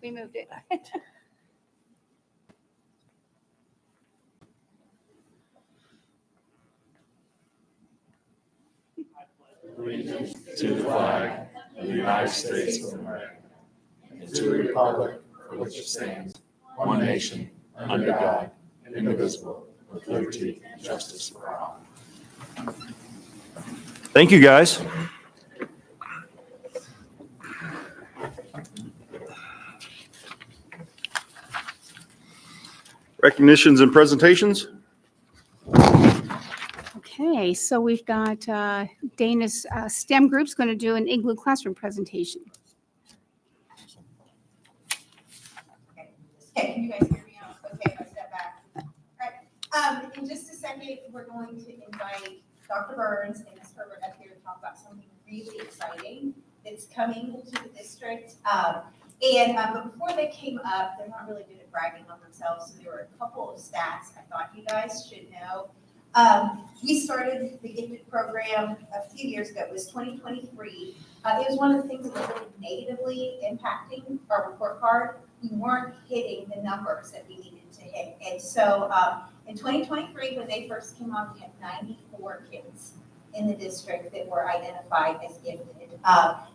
We moved it. Allegiance to the flag of the United States of America and to the republic for which it stands, one nation, under God, indivisible, with liberty and justice for all. Thank you, guys. Recognitions and presentations. Okay, so we've got Dana's STEM group's going to do an Igloo classroom presentation. Okay, can you guys hear me out? Okay, if I step back. All right, in just a second, we're going to invite Dr. Burns and Ms. Herbert up here to talk about something really exciting that's coming to the district. But before they came up, they're not really good at bragging on themselves, so there were a couple of stats I thought you guys should know. We started the gifted program a few years ago. It was 2023. It was one of the things that was really negatively impacting our report card. We weren't hitting the numbers that we needed to hit. And so in 2023, when they first came on, we had 94 kids in the district that were identified as gifted.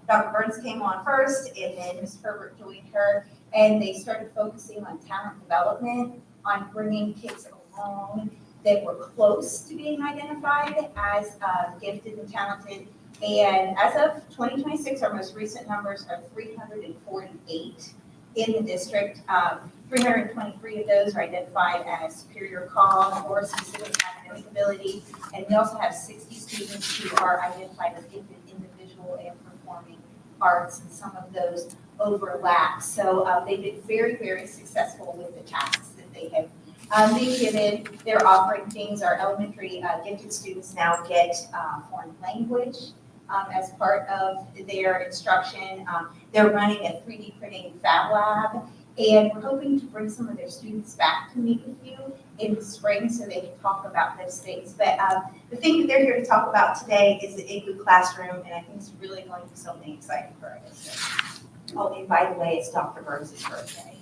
Dr. Burns came on first, and then Ms. Herbert joined her, and they started focusing on talent development, on bringing kids along that were close to being identified as gifted and talented. And as of 2026, our most recent numbers are 348 in the district. 323 of those are identified as superior call or specific academic ability. And we also have 60 students who are identified as gifted individual and performing arts, and some of those overlap. So they've been very, very successful with the tasks that they have being given. They're offering things. Our elementary gifted students now get foreign language as part of their instruction. They're running a 3D printing fab lab, and we're hoping to bring some of their students back to meet with you in the spring so they can talk about those things. But the thing that they're here to talk about today is the Igloo classroom, and I think it's really going to be something exciting for our district. Oh, and by the way, it's Dr. Burns' birthday.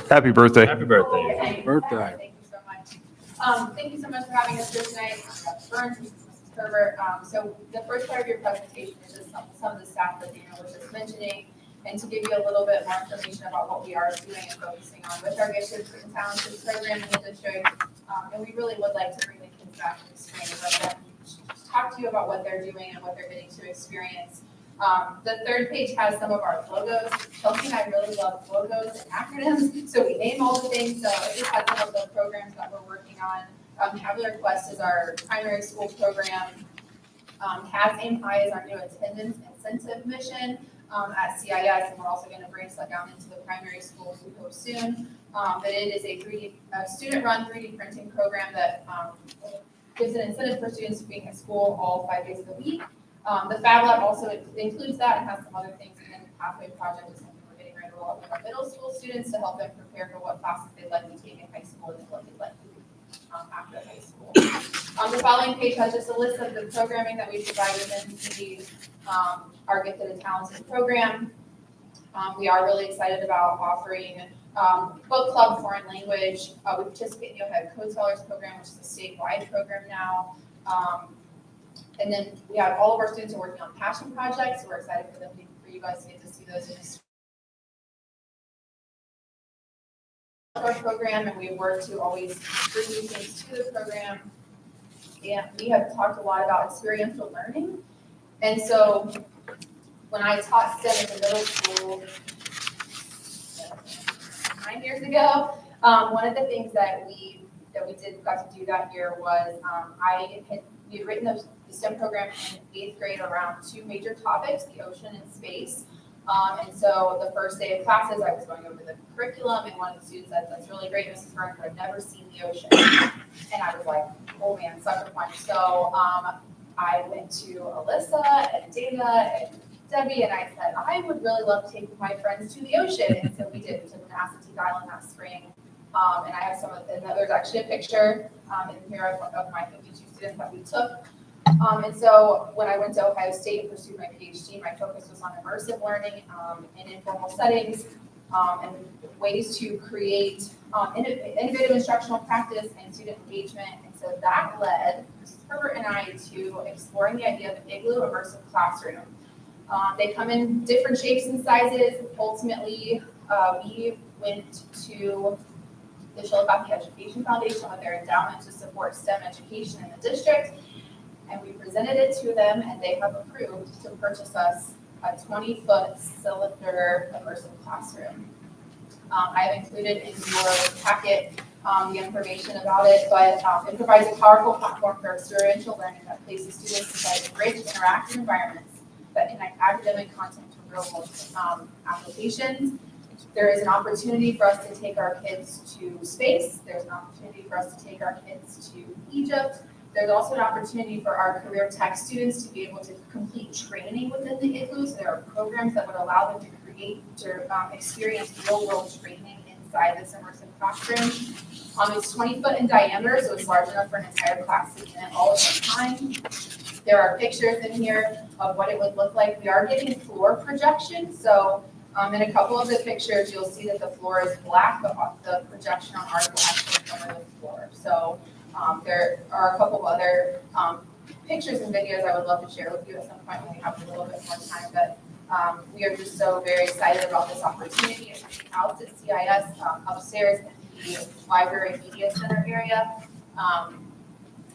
Happy birthday. Happy birthday. Happy birthday. Thank you so much. Thank you so much for having us here tonight. Dr. Burns, Mrs. Herbert. So the first part of your presentation is just some of the staff that Dana was just mentioning, and to give you a little bit more information about what we are doing and focusing on with our Gifted and Talented program in the district. And we really would like to bring the kids back in the spring and let them talk to you about what they're doing and what they're getting to experience. The third page has some of our logos. Chelsea and I really love logos and acronyms, so we name all the things. So it just has some of the programs that we're working on. Cavalier Quest is our primary school program. CAS Aim High is our new attendance incentive mission at CIS, and we're also going to bring stuff down into the primary schools we hope soon. But it is a student-run 3D printing program that gives an incentive for students to be in school all 5 days of the week. The Fab Lab also includes that and has some other things. And then the Pathway Project is something we're getting ready to roll out with our middle school students to help them prepare for what classes they'd like to take in high school and what they'd like to do after high school. The following page has just a list of the programming that we provide within our Gifted and Talented program. We are really excited about offering book club, foreign language. We participate in the Ohio Code Scholars program, which is a statewide program now. And then we have all of our students are working on passion projects, so we're excited for you guys to get to see those in this program, and we work to always bring new things to the program. And we have talked a lot about experiential learning. And so when I taught STEM in the middle school 9 years ago, one of the things that we got to do that year was we had written the STEM program in 8th grade around 2 major topics, the ocean and space. And so the first day of classes, I was going over the curriculum, and one of the students said, "That's really great, Mrs. Burns, but I've never seen the ocean." And I was like, oh man, sucker punch. So I went to Alyssa and Dana and Debbie, and I said, I would really love to take my friends to the ocean. And so we did. We took them to Assateague Island that spring. And I have and there's actually a picture in here of my 52 students that we took And so when I went to Ohio State and pursued my PhD, my focus was on immersive learning in informal settings and ways to create innovative instructional practice and student engagement. And so that led Mrs. Herbert and I to exploring the idea of an igloo immersive classroom. They come in different shapes and sizes. Ultimately, we went to the Chillicothe Education Foundation with their endowment to support STEM education in the district. And we presented it to them, and they have approved to purchase us a 20-foot cylinder immersive classroom. I have included in your packet the information about it, but it provides a powerful platform for experiential learning that places students inside rich, interactive environments that connect academic content to real-world applications. There is an opportunity for us to take our kids to space. There's an opportunity for us to take our kids to Egypt. There's also an opportunity for our career tech students to be able to complete training within the igloo. So there are programs that would allow them to create or experience real-world training inside this immersive classroom. It's 20 foot in diameter, so it's large enough for an entire class to be in all at one time. There are pictures in here of what it would look like. We are getting floor projection, so in a couple of the pictures, you'll see that the floor is black, but the projection on ours will actually cover the floor. So there are a couple of other pictures and videos I would love to share with you at some point when we have a little bit more time, but we are just so very excited about this opportunity. It's housed at CIS upstairs in the library media center area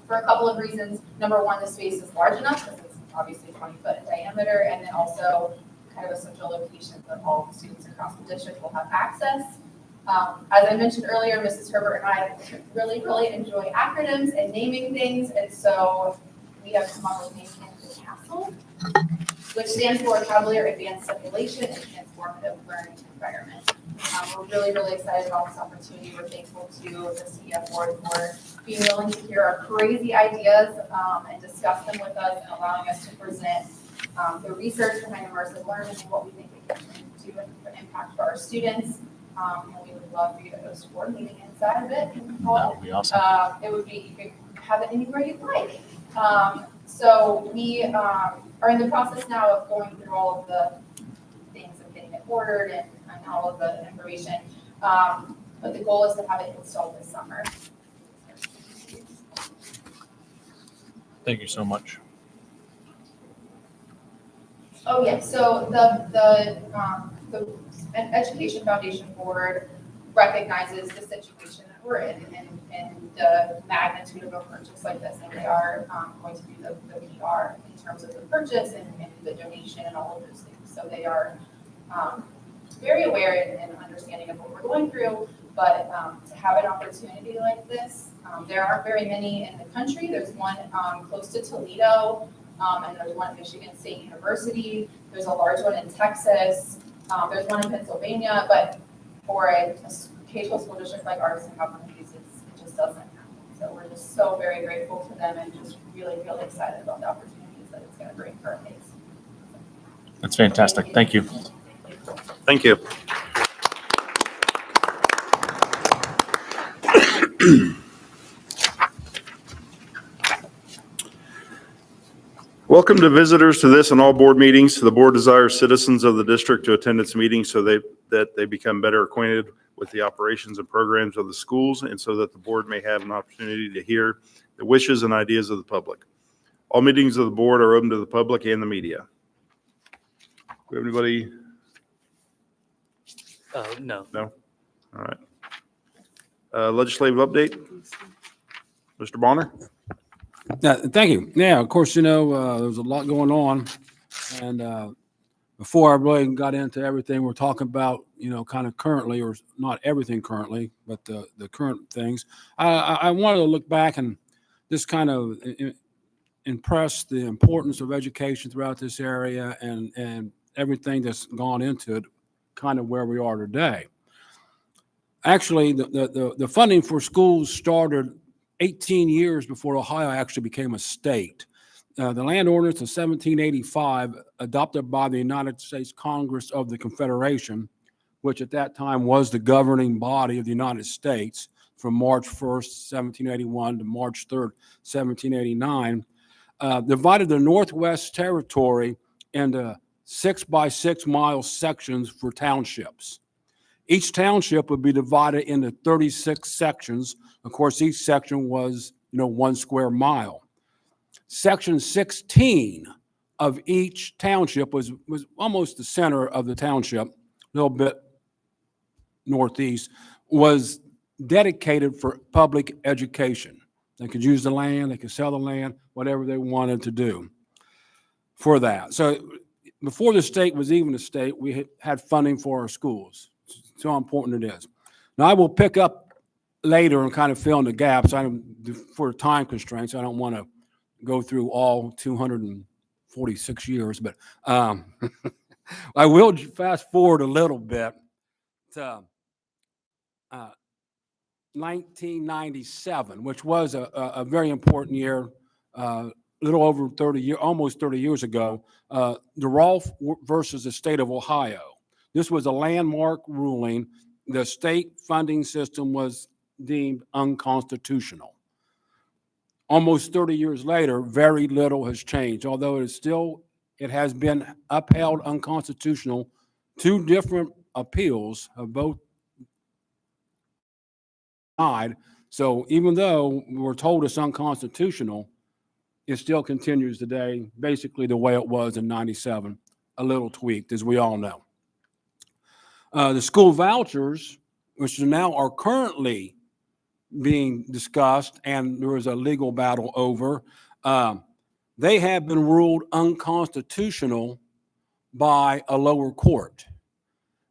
for a couple of reasons. Number one, the space is large enough because it's obviously 20 foot in diameter, and then also kind of a central location that all students across the district will have access. As I mentioned earlier, Mrs. Herbert and I really enjoy acronyms and naming things, and so we have come up with naming the CASTLE, which stands for Cavalier Advanced Simulation and Transformative Learning Environment. We're really excited about this opportunity. We're thankful to the CEF board for being willing to hear our crazy ideas and discuss them with us and allowing us to present the research behind immersive learning and what we think it can do and impact for our students. And we would love for you to host a board meeting inside of it. That would be awesome. It would be, you could have it anywhere you'd like. So we are in the process now of going through all of the things of getting it ordered and all of the information. But the goal is to have it installed this summer. Thank you so much. Oh, yeah, so the Education Foundation Board recognizes the situation that we're in and the magnitude of a purchase like this, and they are going to do the PR in terms of the purchase and the donation and all of those things. So they are very aware and understanding of what we're going through, but to have an opportunity like this, there aren't very many in the country. There's one close to Toledo, and there's one at Michigan State University. There's a large one in Texas. There's one in Pennsylvania, but for a K-12 school district like ours to have one of these, it just doesn't happen. So we're just so very grateful to them and just really excited about the opportunities that it's going to bring for our kids. That's fantastic. Thank you. Thank you. Welcome to visitors to this and all board meetings. The board desires citizens of the district to attend its meetings so that they become better acquainted with the operations and programs of the schools, and so that the board may have an opportunity to hear the wishes and ideas of the public. All meetings of the board are open to the public and the media. Do we have anybody? No. No? All right. Legislative update? Mr. Bonner? Thank you. Yeah, of course, there's a lot going on. And before I really got into everything we're talking about, kind of currently, or not everything currently, but the current things, I wanted to look back and just kind of impress the importance of education throughout this area and everything that's gone into it, kind of where we are today. Actually, the funding for schools started 18 years before Ohio actually became a state. The land ordinance of 1785, adopted by the United States Congress of the Confederation, which at that time was the governing body of the United States from March 1st, 1781 to March 3rd, 1789, divided the Northwest Territory into 6 by 6 mile sections for townships. Each township would be divided into 36 sections. Of course, each section was, 1 square mile. Section 16 of each township was almost the center of the township, a little bit northeast, was dedicated for public education. They could use the land, they could sell the land, whatever they wanted to do for that. So before the state was even a state, we had funding for our schools. It's how important it is. Now, I will pick up later and kind of fill in the gaps. For time constraints, I don't want to go through all 246 years, but I will fast forward a little bit to 1997, which was a very important year, little over 30 years, almost 30 years ago, DeRolf versus the state of Ohio. This was a landmark ruling. The state funding system was deemed unconstitutional. Almost 30 years later, very little has changed, although it has been upheld unconstitutional. 2 different appeals have both died. So even though we're told it's unconstitutional, it still continues today, basically the way it was in 97, a little tweaked, as we all know. The school vouchers, which now are currently being discussed, and there is a legal battle over, they have been ruled unconstitutional by a lower court.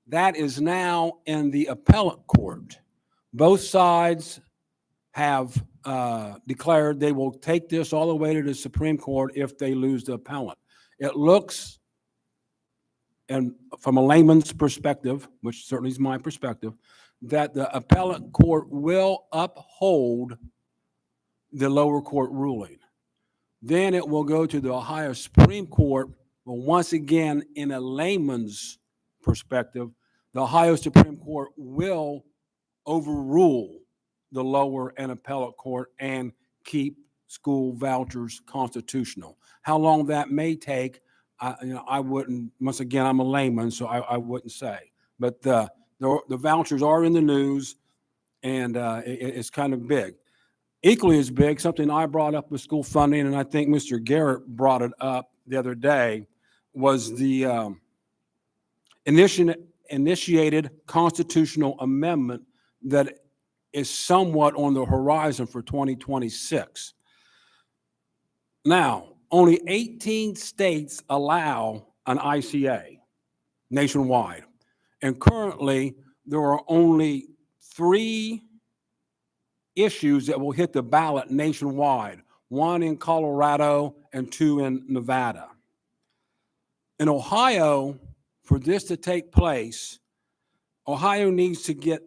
That is now in the appellate court. Both sides have declared they will take this all the way to the Supreme Court if they lose the appellate. It looks, and from a layman's perspective, which certainly is my perspective, that the appellate court will uphold the lower court ruling. Then it will go to the Ohio Supreme Court. But once again, in a layman's perspective, the Ohio Supreme Court will overrule the lower and appellate court and keep school vouchers constitutional. How long that may take, I wouldn't, once again, I'm a layman, so I wouldn't say. But the vouchers are in the news, and it's kind of big. Equally as big, something I brought up with school funding, and I think Mr. Garrett brought it up the other day, was the initiated constitutional amendment that is somewhat on the horizon for 2026. Now, only 18 states allow an ICA nationwide. And currently, there are only 3 issues that will hit the ballot nationwide, 1 in Colorado and 2 in Nevada. In Ohio, for this to take place, Ohio needs to get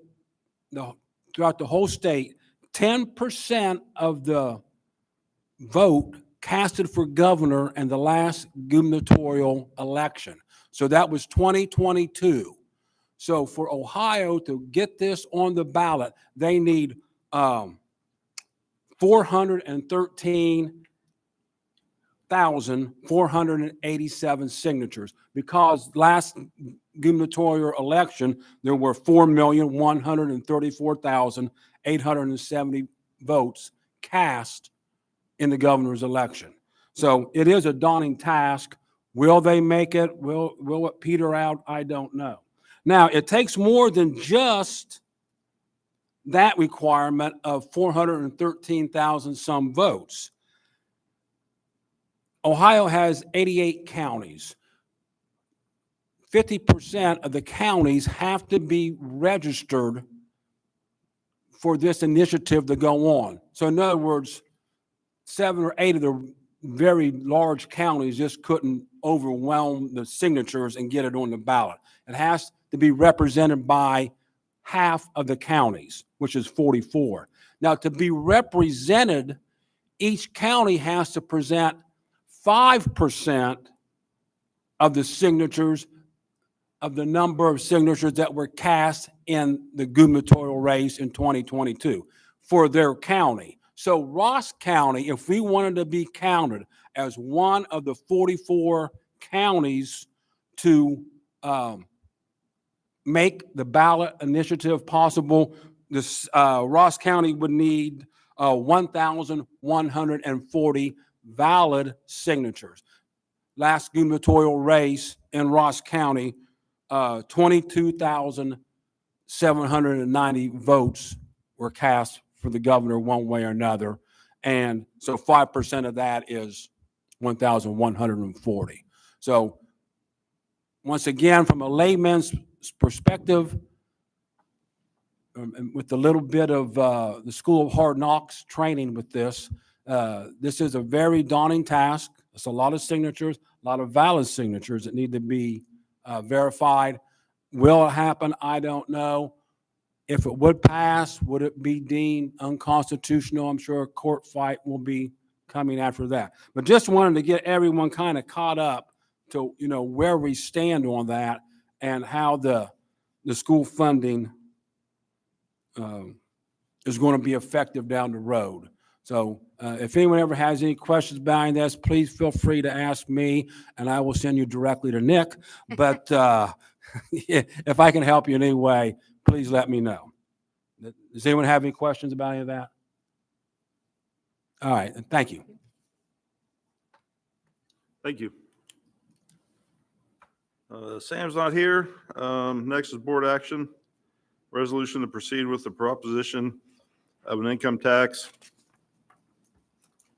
throughout the whole state, 10% of the vote casted for governor in the last gubernatorial election. So that was 2022. So for Ohio to get this on the ballot, they need 413,487 signatures, because last gubernatorial election, there were 4,134,870 votes cast in the governor's election. So it is a daunting task. Will they make it? Will it peter out? I don't know. Now, it takes more than just that requirement of 413,000 some votes. Ohio has 88 counties. 50% of the counties have to be registered for this initiative to go on. So in other words, 7 or 8 of the very large counties just couldn't overwhelm the signatures and get it on the ballot. It has to be represented by half of the counties, which is 44. Now, to be represented, each county has to present 5% of the signatures, of the number of signatures that were cast in the gubernatorial race in 2022 for their county. So Ross County, if we wanted to be counted as one of the 44 counties to make the ballot initiative possible. This Ross County would need 1,140 valid signatures. Last gubernatorial race in Ross County, 22,790 votes were cast for the governor one way or another. And so 5% of that is 1,140. So once again, from a layman's perspective, and with a little bit of the School of Hard Knocks training with this, this is a very daunting task. It's a lot of signatures, a lot of valid signatures that need to be verified. Will it happen? I don't know. If it would pass, would it be deemed unconstitutional? I'm sure a court fight will be coming after that. But just wanted to get everyone kind of caught up to, you know, where we stand on that and how the school funding is going to be effective down the road. So if anyone ever has any questions behind this, please feel free to ask me, and I will send you directly to Nick. But if I can help you in any way, please let me know. Does anyone have any questions about any of that? All right, and thank you. Thank you. Sam's not here. Next is board action. Resolution to proceed with the proposition of an income tax.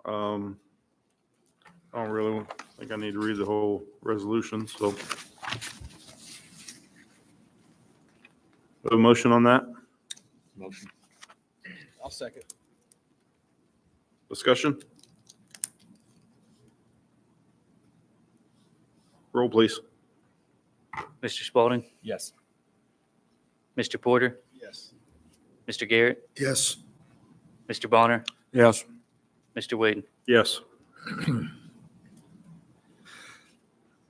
I don't really think I need to read the whole resolution, so. A motion on that? Motion. I'll second. Discussion? Roll, please. Mr. Spalding, Yes. Mr. Porter, Yes. Mr. Garrett, Yes. Mr. Bonner, Yes. Mr. Wade. Yes.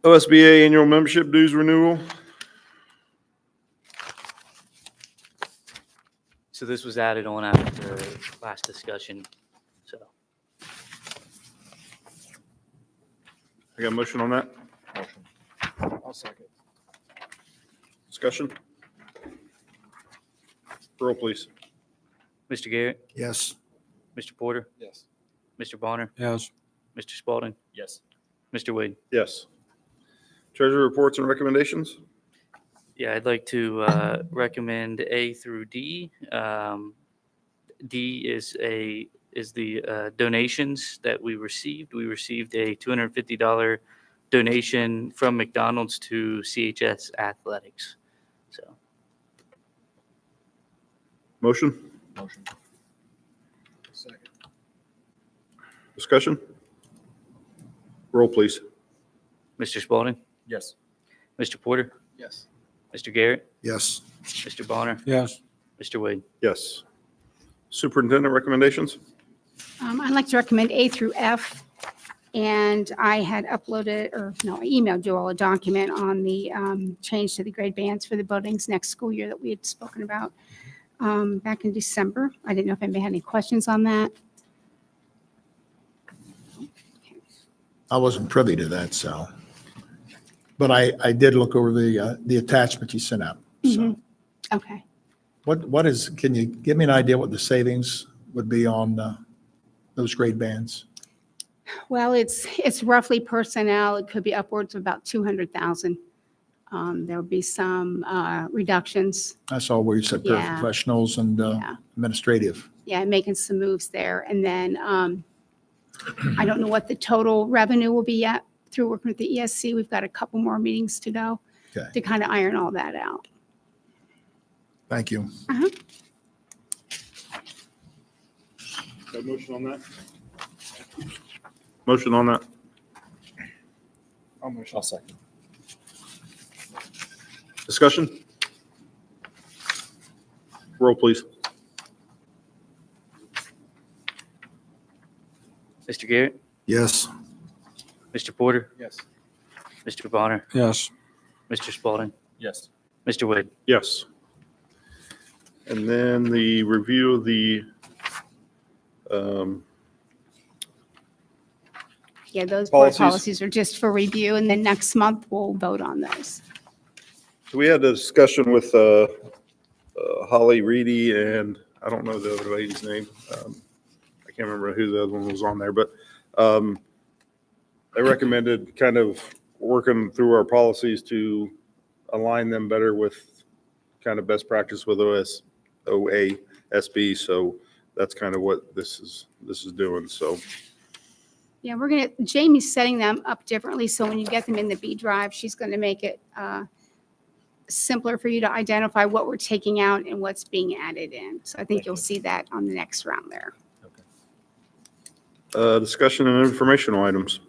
OSBA annual membership dues renewal. So this was added on after last discussion, so. I got a motion on that. Motion. I'll second. Discussion? Roll, please. Mr. Garrett, Yes. Mr. Porter, Yes. Mr. Bonner, Yes. Mr. Spalding, Yes. Mr. Wade. Yes. Treasury reports and recommendations. Yeah, I'd like to recommend A through D. D is the donations that we received. We received a $250 donation from McDonald's to CHS Athletics. So Motion? Motion. Second. Discussion? Roll, please. Mr. Spalding, Yes. Mr. Porter, Yes. Mr. Garrett, Yes. Mr. Bonner, Yes. Mr. Wade. Yes. Superintendent recommendations? I'd like to recommend A through F. And I had uploaded, or no, I emailed you all a document on the change to the grade bands for the buildings next school year that we had spoken about back in December. I didn't know if anybody had any questions on that. I wasn't privy to that, so. But I did look over the attachment you sent out. So Mhm. Okay. what is, can you give me an idea what the savings would be on those grade bands? Well, it's roughly personnel. It could be upwards of about 200,000. There'll be some reductions. I saw where you said Yeah. paraprofessionals and Yeah. administrative. Yeah, making some moves there. And then I don't know what the total revenue will be yet through working with the ESC. We've got a couple more meetings to go Okay. to kind of iron all that out. Thank you. Got a motion on that? Motion on that? I'll second. Discussion? Roll, please. Mr. Garrett, Yes. Mr. Porter, Yes. Mr. Bonner, Yes. Mr. Spalding, Yes. Mr. Wade. Yes. And then the review of the Yeah, those board Policies. policies are just for review, and then next month we'll vote on those. So we had a discussion with Holly Reedy and I don't know the other lady's name. I can't remember who the other one was on there, but they recommended kind of working through our policies to align them better with kind of best practice with OASB. So that's kind of what this is doing. So Yeah, Jamie's setting them up differently, so when you get them in the B drive, she's going to make it simpler for you to identify what we're taking out and what's being added in. So I think you'll see that on the next round there. discussion and informational items.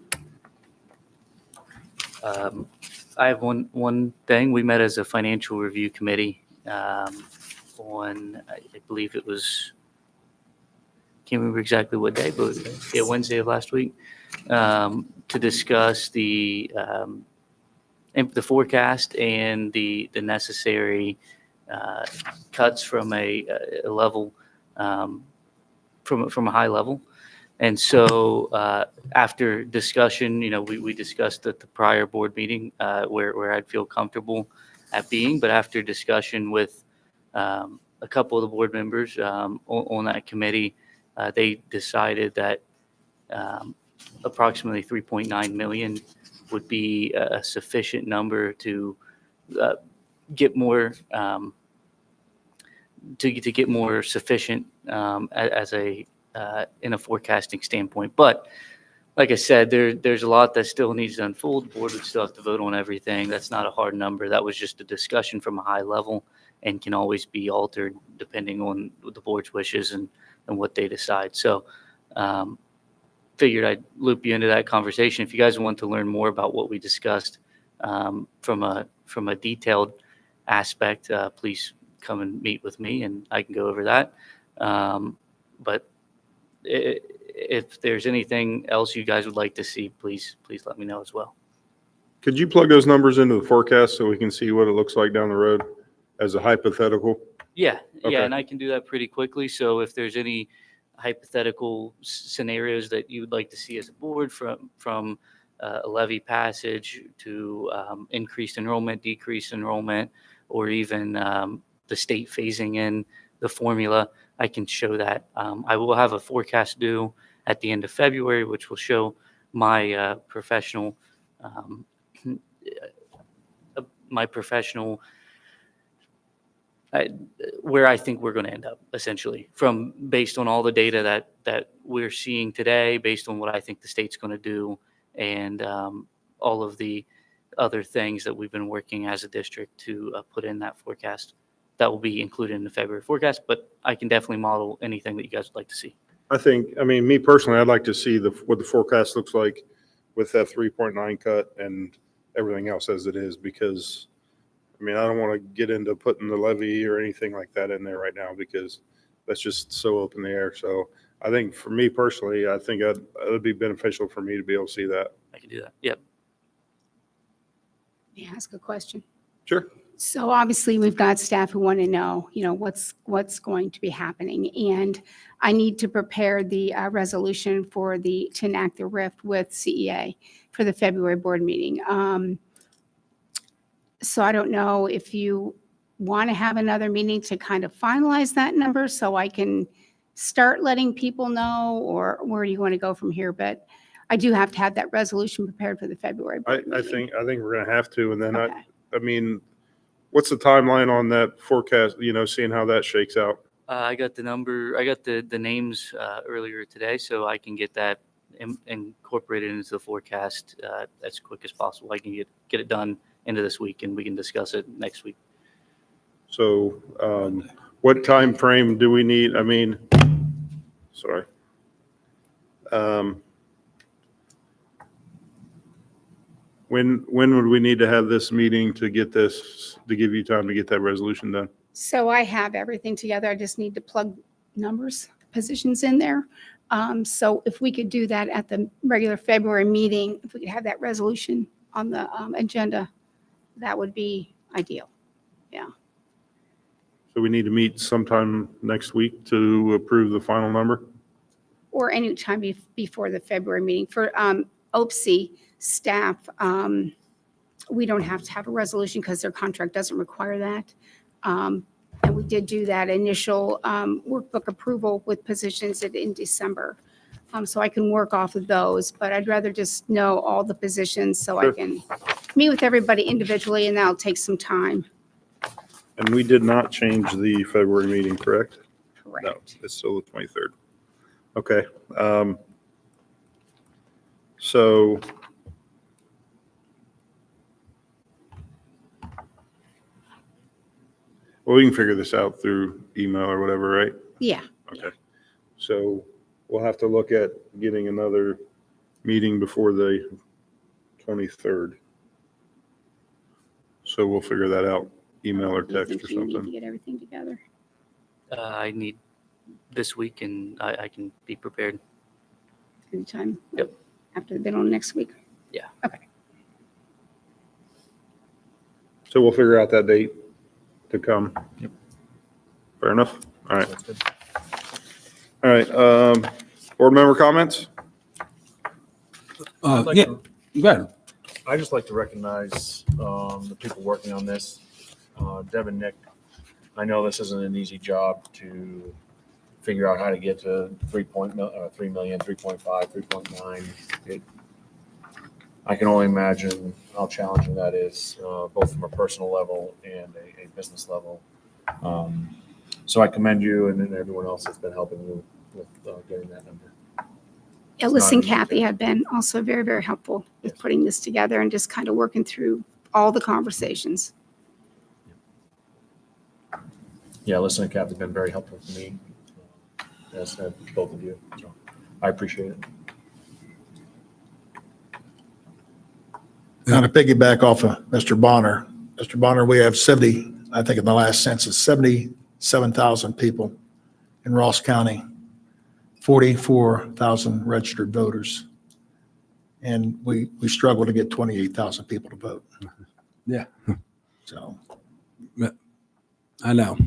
I have one thing. We met as a financial review committee on, I believe it was, can't remember exactly what day, but yeah, Wednesday of last week, to discuss the forecast and the necessary cuts from a level, from a high level. And so after discussion, we discussed at the prior board meeting where I'd feel comfortable at being, but after discussion with a couple of the board members on that committee, they decided that approximately 3.9 million would be a sufficient number to get more to get more sufficient as a in a forecasting standpoint. But like I said, there's a lot that still needs to unfold. The board would still have to vote on everything. That's not a hard number. That was just a discussion from a high level and can always be altered depending on the board's wishes and what they decide. So figured I'd loop you into that conversation. If you guys want to learn more about what we discussed from a detailed aspect, please come and meet with me and I can go over that. But if there's anything else you guys would like to see, please let me know as well. Could you plug those numbers into the forecast so we can see what it looks like down the road as a hypothetical? Yeah, Okay. and I can do that pretty quickly. So if there's any hypothetical scenarios that you would like to see as a board, from a levy passage to increased enrollment, decreased enrollment, or even the state phasing in the formula, I can show that. I will have a forecast due at the end of February, which will show my professional where I think we're going to end up, essentially, based on all the data that we're seeing today, based on what I think the state's going to do, and all of the other things that we've been working as a district to put in that forecast. That will be included in the February forecast, but I can definitely model anything that you guys would like to see. Me personally, I'd like to see what the forecast looks like with that 3.9 cut and everything else as it is, because I don't want to get into putting the levy or anything like that in there right now because that's just so up in the air. So I think for me personally, I think it would be beneficial for me to be able to see that. I can do that. Yep. May I ask a question? Sure. So obviously, we've got staff who want to know, what's going to be happening. And I need to prepare the resolution to enact the RIF with CEA for the February board meeting. So I don't know if you want to have another meeting to kind of finalize that number so I can start letting people know, or where do you want to go from here? But I do have to have that resolution prepared for the February board I meeting. think we're going to have to. And then Okay. what's the timeline on that forecast, seeing how that shakes out? I got the names earlier today, so I can get that incorporated into the forecast as quick as possible. I can get it done into this week, and we can discuss it next week. So what time frame do we need? Sorry. When would we need to have this meeting to give you time to get that resolution done? So I have everything together. I just need to plug numbers, positions in there. So if we could do that at the regular February meeting, if we could have that resolution on the agenda, that would be ideal. So we need to meet sometime next week to approve the final number? Or any time before the February meeting. For OPSI staff, we don't have to have a resolution because their contract doesn't require that. And we did do that initial workbook approval with positions in December. So I can work off of those, but I'd rather just know all the positions so I Sure. can meet with everybody individually, and that'll take some time. And we did not change the February meeting, correct? No, Correct. it's still the 23rd. Okay. So well, we can figure this out through email or whatever, right? Yeah. Okay. So we'll have to look at getting another meeting before the 23rd. So we'll figure that out, email or Do you text think or you need to something. get everything together I need this week and I can be prepared. anytime? Yep. After the middle of next week? Yeah. Okay. So we'll figure out that date to come. Yep. Fair enough? All right. That's good. All right. Board member comments? I'd like Yeah, to- go ahead. I'd just like to recognize the people working on this. Deb and Nick, I know this isn't an easy job to figure out how to get to 3 million, 3.5, 3.9. I can only imagine how challenging that is, both from a personal level and a business level. So I commend you and then everyone else that's been helping you with getting that number. Ellis not and easy. Kathy have been also very, very helpful with Yes. putting this together and just kind of working through all the conversations. Yeah, Alyssa and Kathy have been very helpful to me, as have both of you. So I appreciate it. Now to piggyback off of Mr. Bonner. Mr. Bonner, we have 70, I think in the last census, 77,000 people in Ross County, 44,000 registered voters. And we struggle to get 28,000 people to vote. Yeah. So, I know.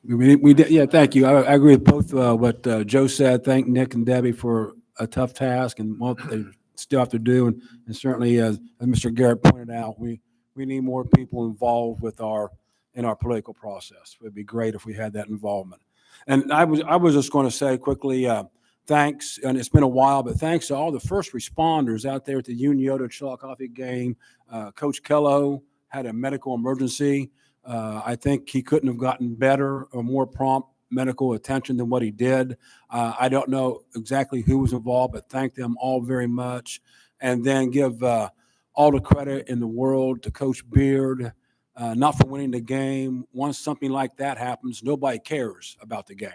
We did. Yeah, thank you. I agree with both what Joe said. Thank Nick and Debbie for a tough task and what they still have to do. And certainly, as Mr. Garrett pointed out, we need more people involved in our political process. It would be great if we had that involvement. And I was just going to say quickly, thanks, and it's been a while, but thanks to all the first responders out there at the Unioto Chillicothe game. Coach Kello had a medical emergency. I think he couldn't have gotten better or more prompt medical attention than what he did. I don't know exactly who was involved, but thank them all very much. And then give all the credit in the world to Coach Beard, not for winning the game. Once something like that happens, nobody cares about the game,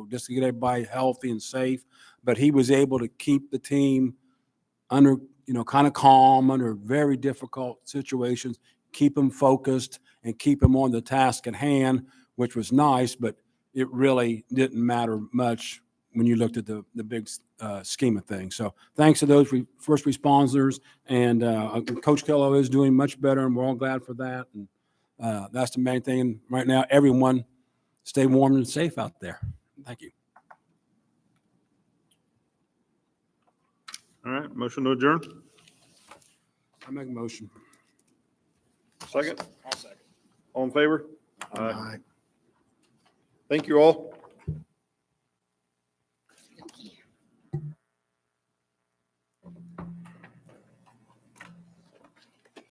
just to get everybody healthy and safe. But he was able to keep the team under, kind of calm under very difficult situations, keep them focused and keep them on the task at hand, which was nice, but it really didn't matter much when you looked at the big scheme of things. So thanks to those first responders, and Coach Kello is doing much better, and we're all glad for that. And that's the main thing. And right now, everyone stay warm and safe out there. Thank you. All right. Motion to adjourn? I make a motion. Second? I'll second. All in favor? Aye. Thank you all.